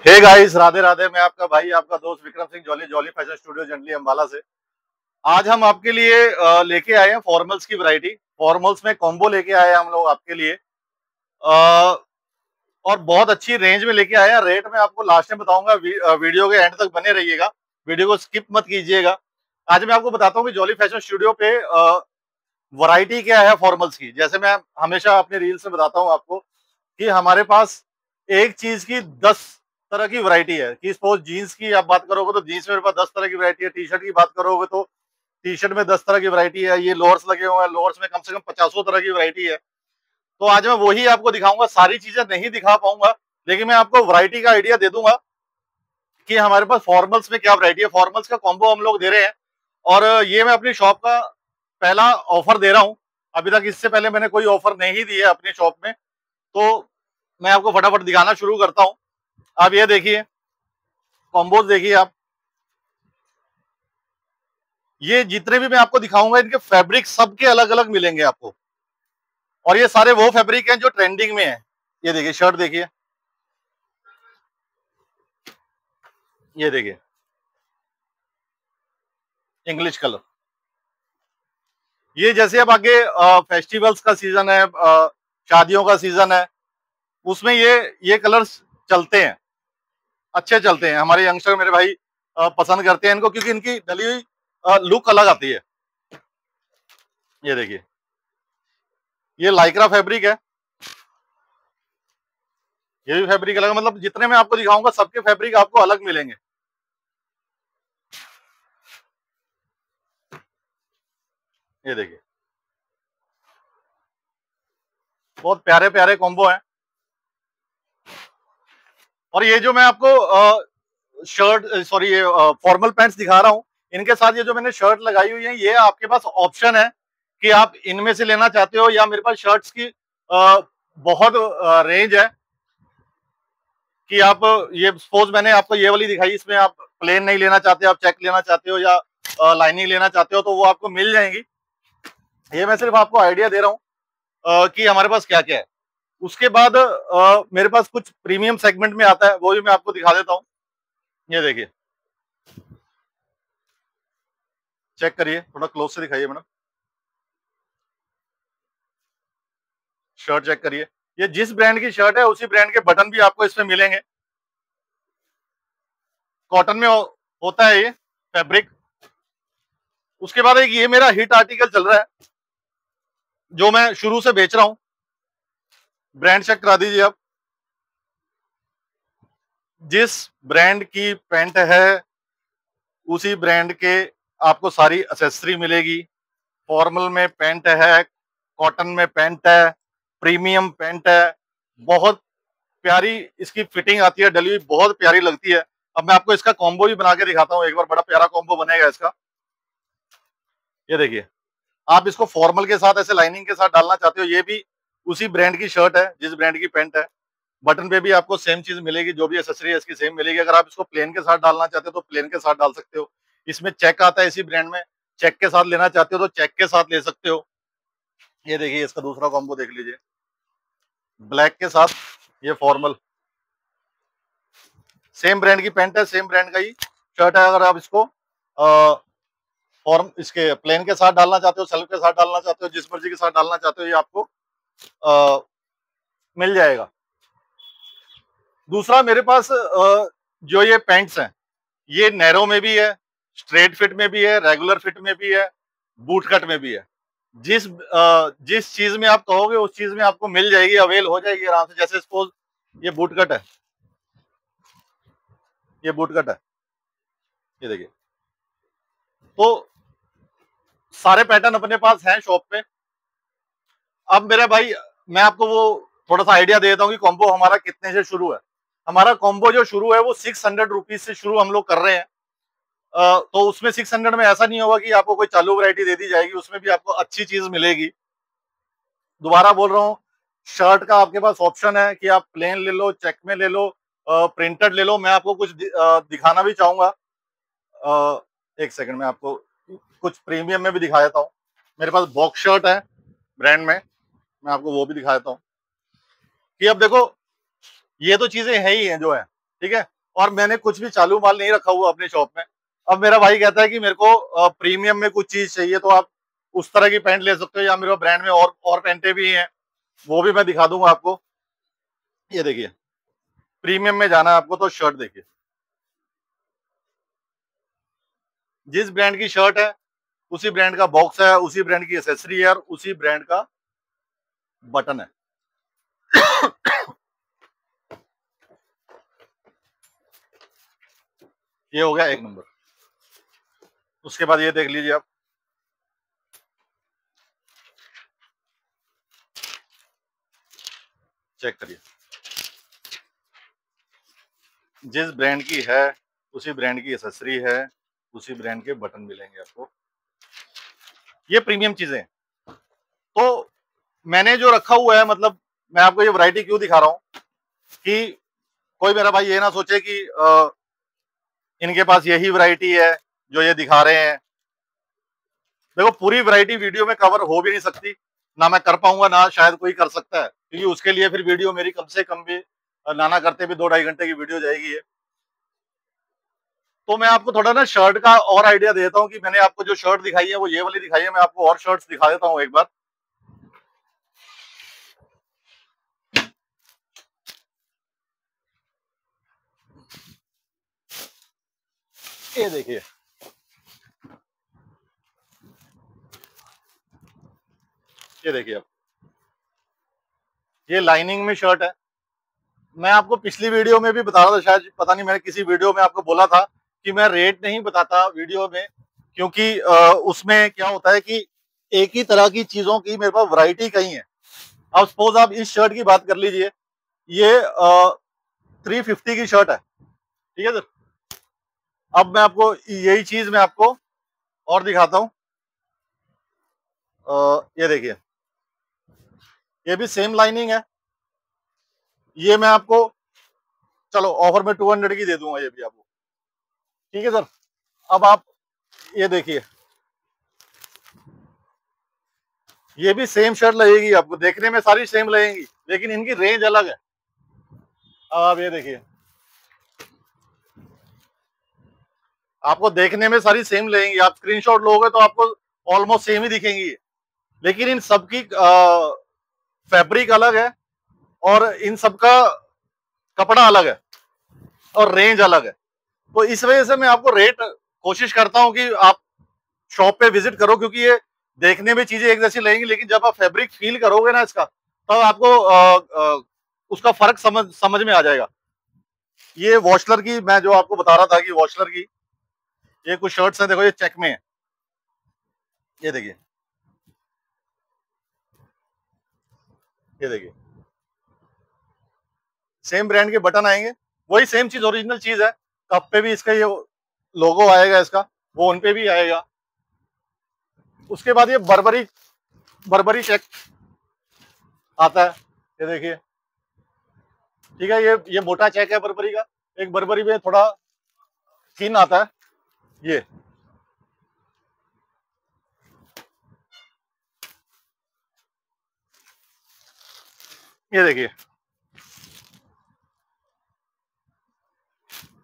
Hey guys, Radhe Radhe. मैं आपका भाई, आपका दोस्त Vikram Singh jolly, jolly fashion studio Jandli Ambala से। आज हम आपके लिए लेके आए हैं फॉर्मल्स की वैरायटी। फॉर्मल्स में कॉम्बो लेके आए हैं हम लोग आपके लिए, और बहुत अच्छी रेंज में लेके आए हैं। रेट मैं आपको लास्ट में बताऊंगा, वीडियो के एंड तक बने रहिएगा, वीडियो को स्किप मत कीजिएगा। आज मैं आपको बताता हूँ कि जॉली फैशन स्टूडियो पे वैरायटी क्या है फॉर्मल्स की। जैसे मैं हमेशा अपने रील्स में बताता हूँ आपको कि हमारे पास एक चीज की 10 तरह की वैरायटी है। कि सपोज जीन्स की आप बात करोगे तो जीन्स में मेरे पास 10 तरह की वैरायटी है। टी शर्ट की बात करोगे तो टी शर्ट में 10 तरह की वैरायटी है। ये लोअर्स लगे हुए हैं, लोअर्स में कम से कम 50 तरह की वैरायटी है। तो आज मैं वही आपको दिखाऊंगा। सारी चीजें नहीं दिखा पाऊंगा, लेकिन मैं आपको वैरायटी का आइडिया दे दूंगा कि हमारे पास फॉर्मल्स में क्या वैरायटी है। फॉर्मल्स का कॉम्बो हम लोग दे रहे हैं, और ये मैं अपनी शॉप का पहला ऑफर दे रहा हूं। अभी तक इससे पहले मैंने कोई ऑफर नहीं दी है अपनी शॉप में, तो मैं आपको फटाफट दिखाना शुरू करता हूं। आप ये देखिए, कॉम्बोज देखिए आप। ये जितने भी मैं आपको दिखाऊंगा, इनके फैब्रिक सबके अलग अलग मिलेंगे आपको, और ये सारे वो फैब्रिक हैं जो ट्रेंडिंग में है। ये देखिए शर्ट, देखिए ये देखिए इंग्लिश कलर। ये जैसे अब आगे फेस्टिवल्स का सीजन है, शादियों का सीजन है, उसमें ये कलर्स चलते हैं, अच्छे चलते हैं। हमारे यंगस्टर मेरे भाई पसंद करते हैं इनको, क्योंकि इनकी डली हुई लुक अलग आती है। ये देखिए, ये लाइक्रा फैब्रिक है। ये भी फैब्रिक अलग, मतलब जितने मैं आपको दिखाऊंगा सबके फैब्रिक आपको अलग मिलेंगे। ये देखिए, बहुत प्यारे प्यारे कॉम्बो हैं। और ये जो मैं आपको शर्ट, सॉरी, ये फॉर्मल पैंट्स दिखा रहा हूँ, इनके साथ ये जो मैंने शर्ट लगाई हुई है, ये आपके पास ऑप्शन है कि आप इनमें से लेना चाहते हो, या मेरे पास शर्ट्स की बहुत रेंज है कि आप, ये सपोज मैंने आपको ये वाली दिखाई, इसमें आप प्लेन नहीं लेना चाहते, आप चेक लेना चाहते हो, या लाइनिंग लेना चाहते हो, तो वो आपको मिल जाएंगी। ये मैं सिर्फ आपको आइडिया दे रहा हूँ कि हमारे पास क्या क्या है। उसके बाद मेरे पास कुछ प्रीमियम सेगमेंट में आता है, वो भी मैं आपको दिखा देता हूँ। ये देखिए, चेक करिए, थोड़ा क्लोज से दिखाइए मैडम। शर्ट चेक करिए, ये जिस ब्रांड की शर्ट है उसी ब्रांड के बटन भी आपको इसमें मिलेंगे। कॉटन में होता है ये फैब्रिक। उसके बाद एक ये मेरा हिट आर्टिकल चल रहा है, जो मैं शुरू से बेच रहा हूं। ब्रांड चेक करा दीजिए आप। जिस ब्रांड की पैंट है उसी ब्रांड के आपको सारी एक्सेसरी मिलेगी। फॉर्मल में पैंट है, कॉटन में पैंट है, प्रीमियम पैंट है। बहुत प्यारी इसकी फिटिंग आती है, डली हुई बहुत प्यारी लगती है। अब मैं आपको इसका कॉम्बो भी बना के दिखाता हूँ एक बार, बड़ा प्यारा कॉम्बो बनेगा इसका। ये देखिए, आप इसको फॉर्मल के साथ ऐसे लाइनिंग के साथ डालना चाहते हो, ये भी उसी ब्रांड की शर्ट है जिस ब्रांड की पैंट है। बटन पे भी आपको सेम चीज मिलेगी, जो भी एक्सेसरी है इसकी सेम मिलेगी। अगर आप इसको प्लेन के साथ डालना चाहते हो तो प्लेन के साथ डाल सकते हो। इसमें चेक आता है इसी ब्रांड में, चेक के साथ लेना चाहते हो तो चेक के साथ ले सकते हो। ये देखिए, इसका दूसरा कॉम्बो देख लीजिए, ब्लैक के साथ ये फॉर्मल। सेम ब्रांड की पैंट है, सेम ब्रांड का ही शर्ट है। अगर आप इसको फॉर्म इसके प्लेन के साथ डालना चाहते हो, सेल्फ के साथ डालना चाहते हो, जिस मर्जी के साथ डालना चाहते हो, ये आपको आ, मिल जाएगा। दूसरा मेरे पास जो ये पैंट्स हैं, ये नैरो में भी है, स्ट्रेट फिट में भी है, रेगुलर फिट में भी है, बूट कट में भी है। जिस चीज में आप कहोगे उस चीज में आपको मिल जाएगी, अवेल हो जाएगी आराम से। जैसे सपोज ये बूट कट है, ये बूट कट है, ये देखिए। तो सारे पैटर्न अपने पास हैं शॉप पे। अब मेरे भाई, मैं आपको वो थोड़ा सा आइडिया दे देता हूँ कि कॉम्बो हमारा कितने से शुरू है। हमारा कॉम्बो जो शुरू है वो 600 रुपीज से शुरू हम लोग कर रहे हैं। तो उसमें 600 में ऐसा नहीं होगा कि आपको कोई चालू वैरायटी दे दी जाएगी, उसमें भी आपको अच्छी चीज मिलेगी। दोबारा बोल रहा हूँ, शर्ट का आपके पास ऑप्शन है कि आप प्लेन ले लो, चेक में ले लो, प्रिंटेड ले लो। मैं आपको कुछ दिखाना भी चाहूंगा। एक सेकंड में आपको कुछ प्रीमियम में भी दिखा देता हूँ। मेरे पास बॉक्स शर्ट है ब्रांड में, मैं आपको वो भी दिखा देता हूँ। कि अब देखो, ये तो चीजें है ही हैं जो है, ठीक है। और मैंने कुछ भी चालू माल नहीं रखा हुआ अपनी शॉप में। अब मेरा भाई कहता है कि मेरे को प्रीमियम में कुछ चीज चाहिए, तो आप उस तरह की पैंट ले सकते हो, या मेरे ब्रांड में और पैंटें भी हैं, वो भी मैं दिखा दूंगा आपको। ये देखिए, प्रीमियम में जाना है आपको तो शर्ट देखिए, जिस ब्रांड की शर्ट है उसी ब्रांड का बॉक्स है, उसी ब्रांड की एसेसरी है, और उसी ब्रांड का बटन है। ये हो गया एक नंबर। उसके बाद ये देख लीजिए आप, चेक करिए, जिस ब्रांड की है उसी ब्रांड की एसेसरी है, उसी ब्रांड के बटन मिलेंगे आपको। ये प्रीमियम चीजें हैं। तो मैंने जो रखा हुआ है, मतलब मैं आपको ये वैरायटी क्यों दिखा रहा हूं कि कोई मेरा भाई ये ना सोचे कि इनके पास यही वैरायटी है जो ये दिखा रहे हैं। देखो, पूरी वैरायटी वीडियो में कवर हो भी नहीं सकती, ना मैं कर पाऊंगा, ना शायद कोई कर सकता है, क्योंकि उसके लिए फिर वीडियो मेरी कम से कम भी नाना करते भी 2-2.5 घंटे की वीडियो जाएगी है। तो मैं आपको थोड़ा ना शर्ट का और आइडिया देता हूँ कि मैंने आपको जो शर्ट दिखाई है वो ये वाली दिखाई है, मैं आपको और शर्ट्स दिखा देता हूँ एक बार। ये देखिए, ये देखिए आप, ये लाइनिंग में शर्ट है। मैं आपको पिछली वीडियो में भी बता रहा था, शायद पता नहीं मैंने किसी वीडियो में आपको बोला था कि मैं रेट नहीं बताता वीडियो में, क्योंकि उसमें क्या होता है कि एक ही तरह की चीजों की मेरे पास वैरायटी कई है। अब सपोज आप इस शर्ट की बात कर लीजिए, ये 350 की शर्ट है, ठीक है सर। अब मैं आपको यही चीज मैं आपको और दिखाता हूँ। ये देखिए, ये भी सेम लाइनिंग है। ये मैं आपको, चलो ऑफर में 200 की दे दूंगा ये भी आपको, ठीक है सर। अब आप ये देखिए, ये भी सेम शर्ट लगेगी आपको, देखने में सारी सेम लगेंगी, लेकिन इनकी रेंज अलग है। अब आप ये देखिए, आपको देखने में सारी सेम लगेंगी, आप स्क्रीनशॉट लोगे तो आपको ऑलमोस्ट सेम ही दिखेंगी, लेकिन इन सबकी फैब्रिक अलग है, और इन सबका कपड़ा अलग है, और रेंज अलग है। तो इस वजह से मैं आपको रेट कोशिश करता हूं कि आप शॉप पे विजिट करो, क्योंकि ये देखने में चीजें एक जैसी लगेंगी, लेकिन जब आप फैब्रिक फील करोगे ना इसका, तब आपको उसका फर्क समझ में आ जाएगा। ये वॉशलर की मैं जो आपको बता रहा था कि वॉशलर की ये कुछ शर्ट्स हैं, देखो ये चेक में है, ये देखिए, ये देखिए, सेम ब्रांड के बटन आएंगे, वही सेम चीज, ओरिजिनल चीज है। कप पे भी इसका ये लोगो आएगा इसका, वो उन पे भी आएगा। उसके बाद ये बर्बरी बर्बरी चेक आता है, ये देखिए, ठीक है। ये मोटा चेक है बर्बरी का, एक बर्बरी में थोड़ा थिन आता है ये। ये देखिए,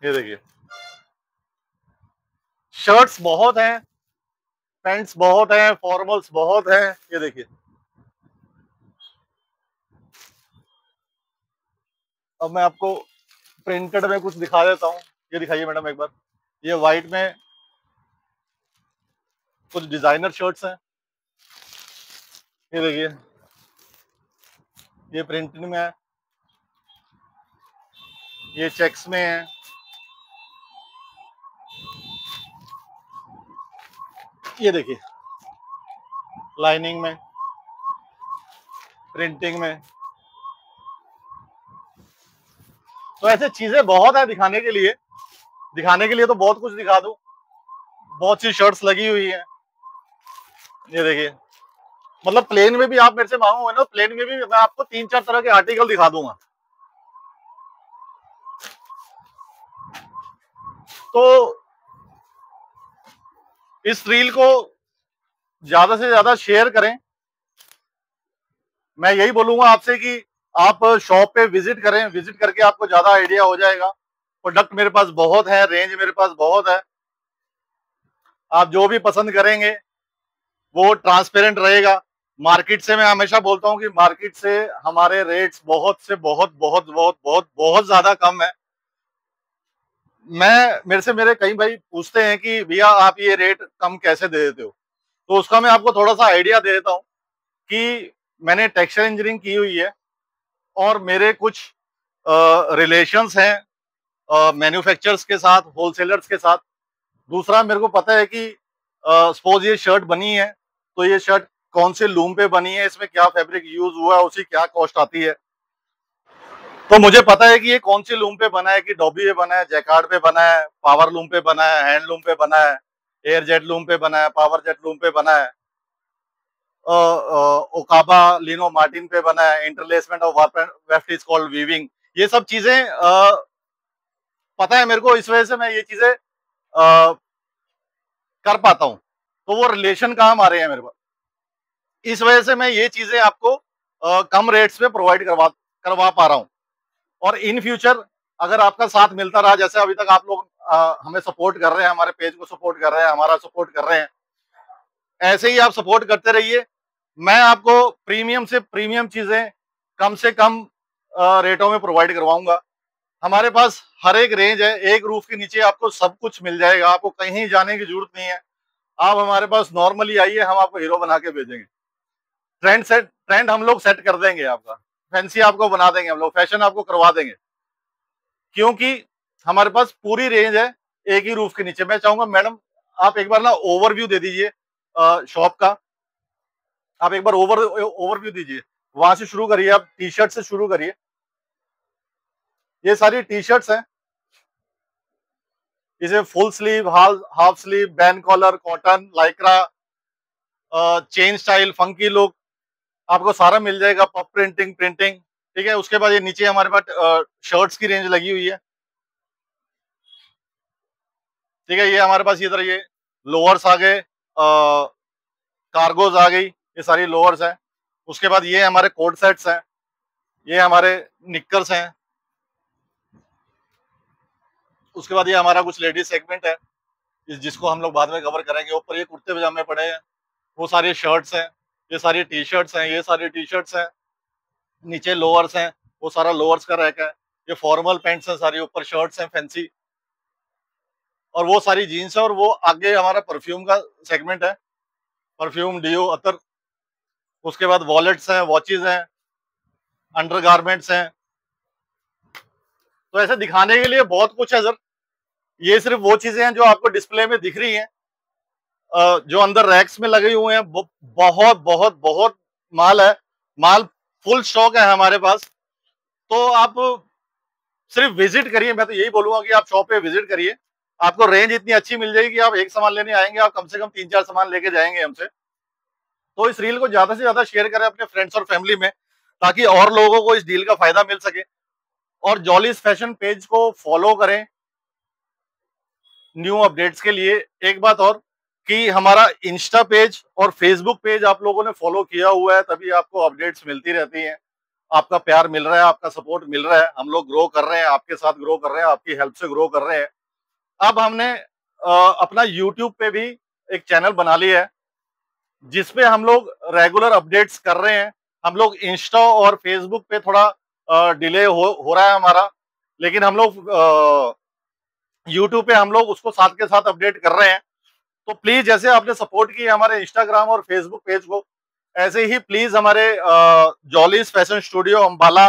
ये देखिए, शर्ट्स बहुत हैं, पैंट्स बहुत हैं, फॉर्मल्स बहुत हैं, ये देखिए। अब मैं आपको प्रिंटेड में कुछ दिखा देता हूँ, ये दिखाइए मैडम एक बार। ये व्हाइट में कुछ डिजाइनर शर्ट्स हैं, ये देखिए, ये प्रिंटेड में है, ये चेक्स में है, ये देखिए, लाइनिंग में, प्रिंटिंग में। तो ऐसे चीजें बहुत है दिखाने के लिए, तो बहुत कुछ दिखा दूं, बहुत सी शर्ट्स लगी हुई है, ये देखिए। मतलब प्लेन में भी आप मेरे से मांगोगे ना, प्लेन में भी मैं आपको 3-4 तरह के आर्टिकल दिखा दूंगा। तो इस रील को ज्यादा से ज्यादा शेयर करें। मैं यही बोलूंगा आपसे कि आप शॉप पे विजिट करें, विजिट करके आपको ज्यादा आइडिया हो जाएगा प्रोडक्ट मेरे पास बहुत है, रेंज मेरे पास बहुत है। आप जो भी पसंद करेंगे वो ट्रांसपेरेंट रहेगा। मार्केट से मैं हमेशा बोलता हूं कि मार्केट से हमारे रेट्स बहुत से बहुत बहुत बहुत बहुत बहुत ज्यादा कम है। मेरे से मेरे कई भाई पूछते हैं कि भैया आप ये रेट कम कैसे दे देते हो, तो उसका मैं आपको थोड़ा सा आइडिया दे देता हूं कि मैंने टेक्सटाइल इंजीनियरिंग की हुई है और मेरे कुछ रिलेशंस हैं मैन्युफैक्चरर्स के साथ, होलसेलर्स के साथ। दूसरा, मेरे को पता है कि सपोज ये शर्ट बनी है तो ये शर्ट कौन से लूम पे बनी है, इसमें क्या फैब्रिक यूज हुआ है, उसकी क्या कॉस्ट आती है। तो मुझे पता है कि ये कौन सी लूम पे बना है, कि डॉबी पे बना है, जैकार्ड पे बना है, पावर लूम पे बना है, हैंड लूम पे बना है, एयर जेट लूम पे बना है, पावर जेट लूम पे बना है, ओकाबा लिनो मार्टिन पे बना है, interlacement of weft is called weaving. ये सब चीजें पता है मेरे को, इस वजह से मैं ये चीजें कर पाता हूँ। तो वो रिलेशन काम आ रहे हैं मेरे पास, इस वजह से मैं ये चीजें आपको कम रेट्स पे प्रोवाइड करवा पा रहा हूँ। और इन फ्यूचर अगर आपका साथ मिलता रहा, जैसे अभी तक आप लोग हमें सपोर्ट कर रहे हैं, हमारे पेज को सपोर्ट कर रहे हैं, हमारा सपोर्ट कर रहे हैं, ऐसे ही आप सपोर्ट करते रहिए। मैं आपको प्रीमियम से प्रीमियम चीजें कम से कम रेटों में प्रोवाइड करवाऊंगा। हमारे पास हर एक रेंज है, एक रूफ के नीचे आपको सब कुछ मिल जाएगा, आपको कहीं जाने की जरूरत नहीं है। आप हमारे पास नॉर्मली आइए, हम आपको हीरो बना के भेजेंगे। ट्रेंड हम लोग सेट कर देंगे, आपका फैंसी आपको बना देंगे, हम लोग फैशन आपको करवा देंगे, क्योंकि हमारे पास पूरी रेंज है एक ही रूफ के नीचे। मैं चाहूंगा मैडम आप एक बार ना ओवरव्यू दे दीजिए शॉप का, आप एक बार ओवरव्यू दीजिए। वहां से शुरू करिए, आप टी शर्ट से शुरू करिए। ये सारी टी शर्ट्स हैं, इसे full sleeve, half sleeve, ban collar, cotton, lycra, chain style, funky look, आपको सारा मिल जाएगा। पफ प्रिंटिंग, ठीक है। उसके बाद ये नीचे हमारे पास शर्ट्स की रेंज लगी हुई है, ठीक है। ये हमारे पास इधर ये लोअर्स आ गए, कार्गोज आ गई, ये सारी लोअर्स हैं। उसके बाद ये हमारे कोट सेट्स हैं, ये हमारे निक्कर्स हैं। उसके बाद ये हमारा कुछ लेडीज सेगमेंट है, जिसको हम लोग बाद में कवर करेंगे। ऊपर ये कुर्ते पजामे पड़े हैं, वो सारी शर्ट्स हैं, ये सारी टी शर्ट्स हैं, ये सारी टी शर्ट्स हैं। नीचे लोअर्स हैं, वो सारा लोअर्स का रैक है। ये फॉर्मल पैंट्स हैं सारी, ऊपर शर्ट्स हैं फैंसी, और वो सारी जीन्स है। और वो आगे हमारा परफ्यूम का सेगमेंट है, परफ्यूम, डियो, अतर। उसके बाद वॉलेट्स हैं, वॉचेज हैं, अंडरगारमेंट्स हैं। तो ऐसे दिखाने के लिए बहुत कुछ है सर। ये सिर्फ वो चीजें हैं जो आपको डिस्प्ले में दिख रही हैं, जो अंदर रैक्स में लगे हुए हैं। बहुत बहुत बहुत माल है, माल फुल स्टॉक है हमारे पास। तो आप सिर्फ विजिट करिए, मैं तो यही बोलूंगा कि आप शॉप पे विजिट करिए। आपको रेंज इतनी अच्छी मिल जाएगी कि आप एक सामान लेने आएंगे, आप कम से कम 3-4 सामान लेके जाएंगे हमसे। तो इस रील को ज्यादा से ज्यादा शेयर करें अपने फ्रेंड्स और फैमिली में, ताकि और लोगों को इस डील का फायदा मिल सके। और जॉलीज फैशन पेज को फॉलो करें न्यू अपडेट्स के लिए। एक बात और, कि हमारा इंस्टा पेज और फेसबुक पेज आप लोगों ने फॉलो किया हुआ है, तभी आपको अपडेट्स मिलती रहती हैं। आपका प्यार मिल रहा है, आपका सपोर्ट मिल रहा है, हम लोग ग्रो कर रहे हैं, आपके साथ ग्रो कर रहे हैं, आपकी हेल्प से ग्रो कर रहे हैं। अब हमने अपना यूट्यूब पे भी एक चैनल बना लिया है, जिसपे हम लोग रेगुलर अपडेट्स कर रहे हैं। हम लोग इंस्टा और फेसबुक पे थोड़ा डिले हो रहा है हमारा, लेकिन हम लोग यूट्यूब पे हम लोग उसको साथ के साथ अपडेट कर रहे हैं। तो प्लीज, जैसे आपने सपोर्ट की हमारे इंस्टाग्राम और फेसबुक पेज को, ऐसे ही प्लीज हमारे Jolly's fashion studio Ambala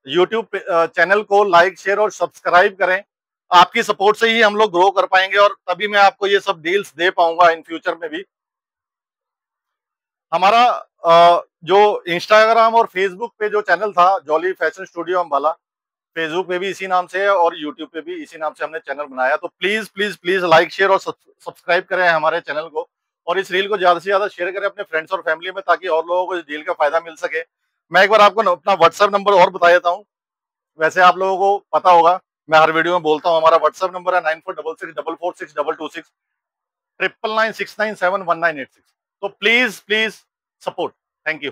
YouTube channel को लाइक, शेयर और सब्सक्राइब करें। आपकी सपोर्ट से ही हम लोग ग्रो कर पाएंगे, और तभी मैं आपको ये सब डील्स दे पाऊंगा इन फ्यूचर में भी। हमारा जो इंस्टाग्राम और फेसबुक पे जो चैनल था jolly fashion studio Ambala, Facebook पे भी इसी नाम से है और यूट्यूब पे भी इसी नाम से हमने चैनल बनाया। तो please please please like, share और सब्सक्राइब करें हमारे चैनल को, और इस रील को ज्यादा से ज्यादा शेयर करें अपने फ्रेंड्स और फैमिली में, ताकि और लोगों को इस डील का फायदा मिल सके। मैं एक बार आपको अपना व्हाट्सएप नंबर और बता देता हूँ, वैसे आप लोगों को पता होगा, मैं हर वीडियो में बोलता हूँ। हमारा व्हाट्सएप नंबर है 9466446226, 9996971986। तो please please support. Thank you.